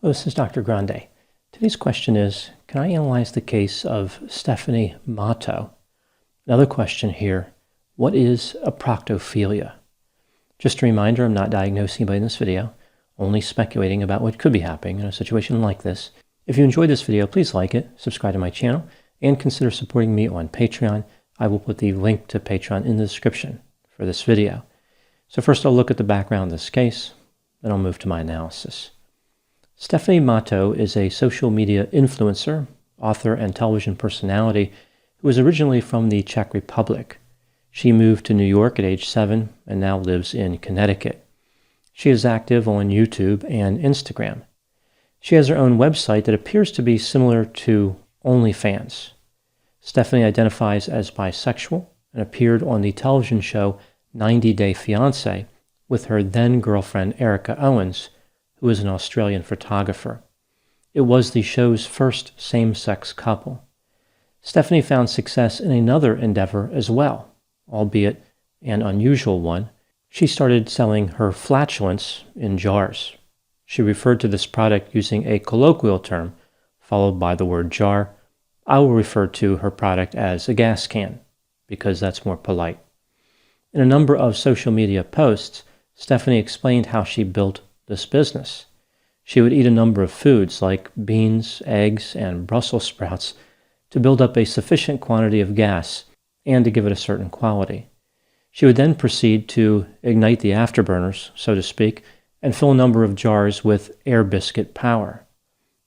Hello, this is Dr. Grande. Today's question is, can I analyze the case of Stephanie Matto? Another question here, what is Eproctophilia? Just a reminder, I'm not diagnosing anybody in this video, only speculating about what could be happening in a situation like this. If you enjoyed this video, please like it, subscribe to my channel, and consider supporting me on Patreon. I will put the link to Patreon in the description for this video. So first I'll look at the background of this case, then I'll move to my analysis. Stephanie Matto is a social media influencer, author, and television personality who was originally from the Czech Republic. She moved to New York at age 7 and now lives in Connecticut. She is active on YouTube and Instagram. She has her own website that appears to be similar to OnlyFans. Stephanie identifies as bisexual and appeared on the television show 90 Day Fiancé with her then-girlfriend Erica Owens, who is an Australian photographer. It was the show's first same-sex couple. Stephanie found success in another endeavor as well, albeit an unusual one. She started selling her flatulence in jars. She referred to this product using a colloquial term, followed by the word jar. I will refer to her product as a gas can, because that's more polite. In a number of social media posts, Stephanie explained how she built this business. She would eat a number of foods like beans, eggs, and Brussels sprouts to build up a sufficient quantity of gas and to give it a certain quality. She would then proceed to ignite the afterburners, so to speak, and fill a number of jars with air biscuit power.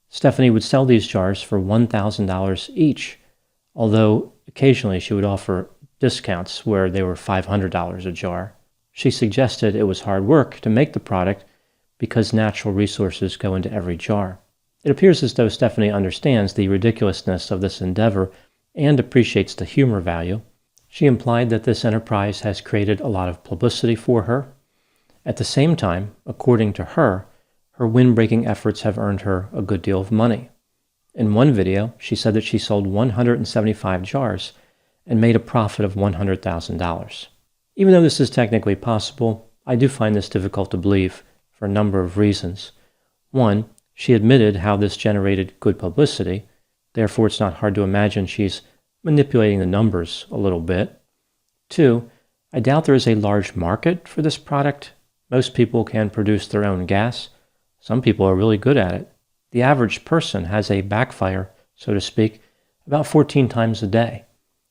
Stephanie would sell these jars for $1,000 each, although occasionally she would offer discounts where they were $500 a jar. She suggested it was hard work to make the product because natural resources go into every jar. It appears as though Stephanie understands the ridiculousness of this endeavor and appreciates the humor value. She implied that this enterprise has created a lot of publicity for her. At the same time, according to her, her wind-breaking efforts have earned her a good deal of money. In one video, she said that she sold 175 jars and made a profit of $100,000. Even though this is technically possible, I do find this difficult to believe for a number of reasons. One, she admitted how this generated good publicity, therefore it's not hard to imagine she's manipulating the numbers a little bit. Two, I doubt there is a large market for this product. Most people can produce their own gas. Some people are really good at it. The average person has a backfire, so to speak, about 14 times a day,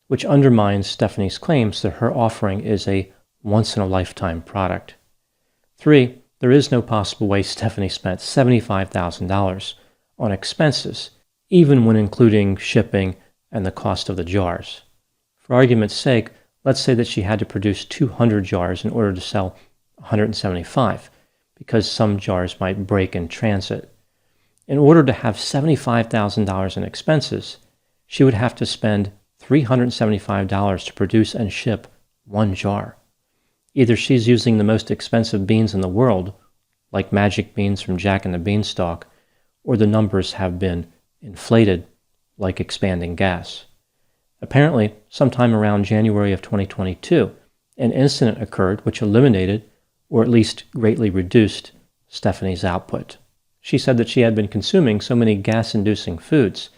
which undermines Stephanie's claims that her offering is a once-in-a-lifetime product. Three, there is no possible way Stephanie spent $75,000 on expenses, even when including shipping and the cost of the jars. For argument's sake, let's say that she had to produce 200 jars in order to sell 175, because some jars might break in transit. In order to have $75,000 in expenses, she would have to spend $375 to produce and ship one jar. Either she's using the most expensive beans in the world, like magic beans from Jack and the Beanstalk, or the numbers have been inflated, like expanding gas. Apparently, sometime around January of 2022, an incident occurred which eliminated, or at least greatly reduced, Stephanie's output. She said that she had been consuming so many gas-inducing foods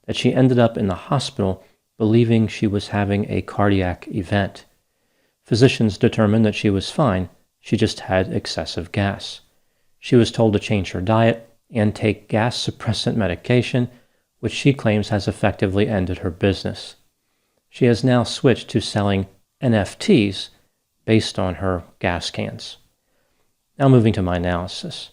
that she ended up in the hospital believing she was having a cardiac event. Physicians determined that she was fine, she just had excessive gas. She was told to change her diet and take gas suppressant medication, which she claims has effectively ended her business. She has now switched to selling NFTs based on her gas cans. Now moving to my analysis.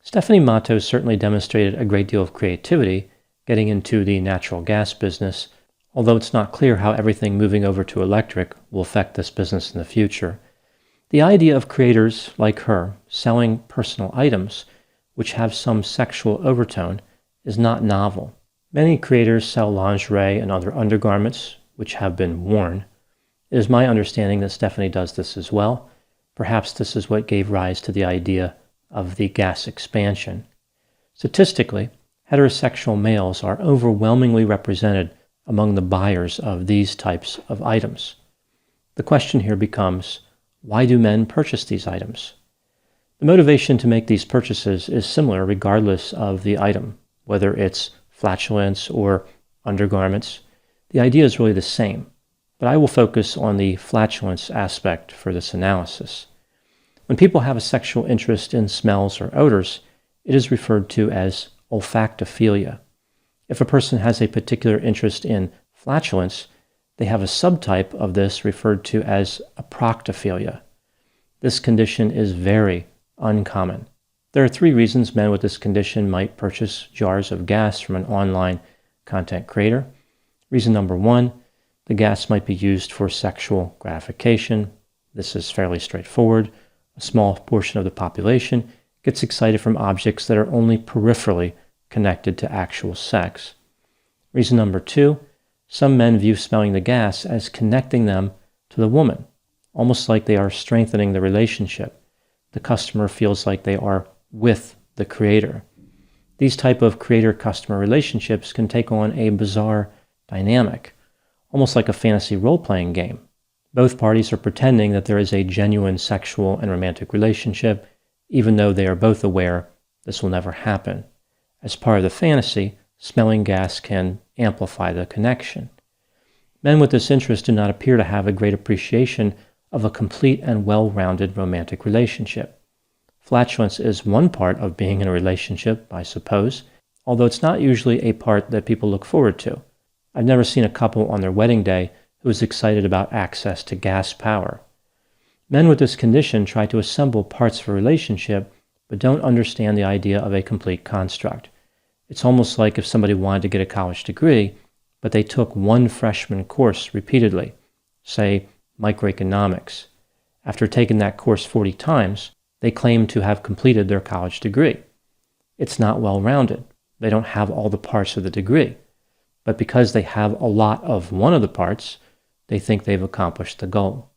Stephanie Matto certainly demonstrated a great deal of creativity getting into the natural gas business, although it's not clear how everything moving over to electric will affect this business in the future. The idea of creators like her selling personal items which have some sexual overtone is not novel. Many creators sell lingerie and other undergarments which have been worn. It is my understanding that Stephanie does this as well. Perhaps this is what gave rise to the idea of the gas expansion. Statistically, heterosexual males are overwhelmingly represented among the buyers of these types of items. The question here becomes, why do men purchase these items? The motivation to make these purchases is similar regardless of the item, whether it's flatulence or undergarments. The idea is really the same, but I will focus on the flatulence aspect for this analysis. When people have a sexual interest in smells or odors, it is referred to as olfactophilia. If a person has a particular interest in flatulence, they have a subtype of this referred to as eproctophilia. This condition is very uncommon. There are 3 reasons men with this condition might purchase jars of gas from an online content creator. Reason number 1, the gas might be used for sexual gratification. This is fairly straightforward. A small portion of the population gets excited from objects that are only peripherally connected to actual sex. Reason number 2, some men view smelling the gas as connecting them to the woman, almost like they are strengthening the relationship. The customer feels like they are with the creator. These type of creator-customer relationships can take on a bizarre dynamic, almost like a fantasy role-playing game. Both parties are pretending that there is a genuine sexual and romantic relationship, even though they are both aware this will never happen. As part of the fantasy, smelling gas can amplify the connection. Men with this interest do not appear to have a great appreciation of a complete and well-rounded romantic relationship. Flatulence is one part of being in a relationship, I suppose, although it's not usually a part that people look forward to. I've never seen a couple on their wedding day who is excited about access to gas power. Men with this condition try to assemble parts of a relationship, but don't understand the idea of a complete construct. It's almost like if somebody wanted to get a college degree, but they took one freshman course repeatedly, say microeconomics. After taking that course 40 times, they claim to have completed their college degree. It's not well-rounded. They don't have all the parts of the degree. But because they have a lot of one of the parts, they think they've accomplished the goal.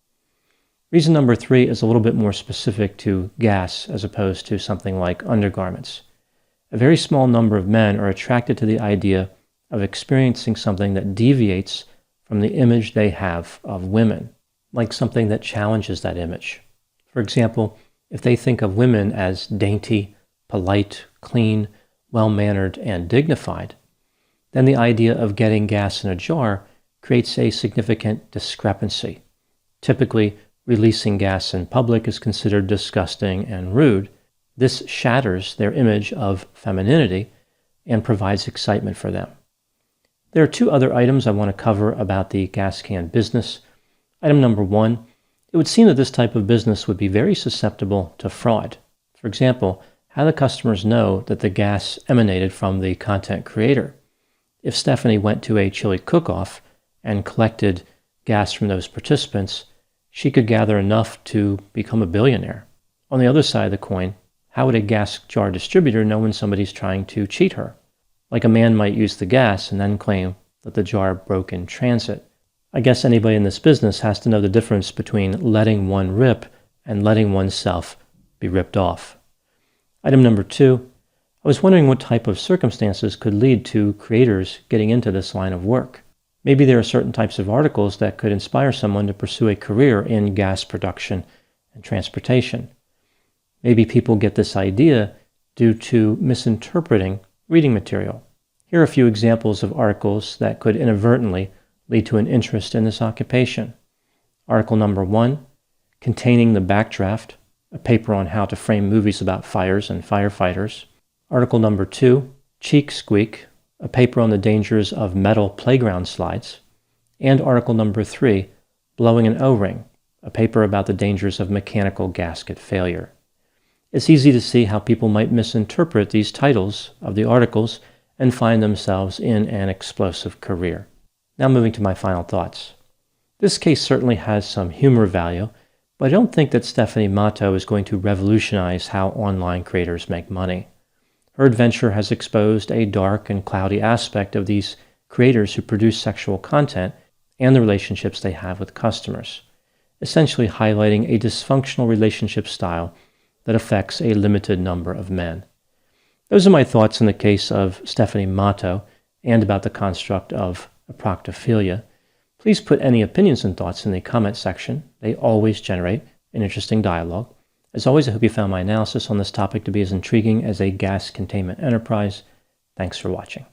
Reason number 3 is a little bit more specific to gas as opposed to something like undergarments. A very small number of men are attracted to the idea of experiencing something that deviates from the image they have of women, like something that challenges that image. For example, if they think of women as dainty, polite, clean, well-mannered, and dignified, then the idea of getting gas in a jar creates a significant discrepancy. Typically, releasing gas in public is considered disgusting and rude. This shatters their image of femininity and provides excitement for them. There are 2 other items I want to cover about the gas can business. Item number 1, it would seem that this type of business would be very susceptible to fraud. For example, how do customers know that the gas emanated from the content creator? If Stephanie went to a chili cook-off and collected gas from those participants, she could gather enough to become a billionaire. On the other side of the coin, how would a gas jar distributor know when somebody's trying to cheat her? Like a man might use the gas and then claim that the jar broke in transit. I guess anybody in this business has to know the difference between letting one rip and letting oneself be ripped off. Item number 2, I was wondering what type of circumstances could lead to creators getting into this line of work. Maybe there are certain types of articles that could inspire someone to pursue a career in gas production and transportation. Maybe people get this idea due to misinterpreting reading material. Here are a few examples of articles that could inadvertently lead to an interest in this occupation. Article number 1, Containing the Backdraft, a paper on how to frame movies about fires and firefighters. Article number 2, Cheek Squeak, a paper on the dangers of metal playground slides. And article number 3, Blowing an O-ring, a paper about the dangers of mechanical gasket failure. It's easy to see how people might misinterpret these titles of the articles and find themselves in an explosive career. Now moving to my final thoughts. This case certainly has some humor value, but I don't think that Stephanie Matto is going to revolutionize how online creators make money. Her adventure has exposed a dark and cloudy aspect of these creators who produce sexual content and the relationships they have with customers, essentially highlighting a dysfunctional relationship style that affects a limited number of men. Those are my thoughts in the case of Stephanie Matto and about the construct of Eproctophilia. Please put any opinions and thoughts in the comment section. They always generate an interesting dialogue. As always, I hope you found my analysis on this topic to be as intriguing as a gas containment enterprise. Thanks for watching.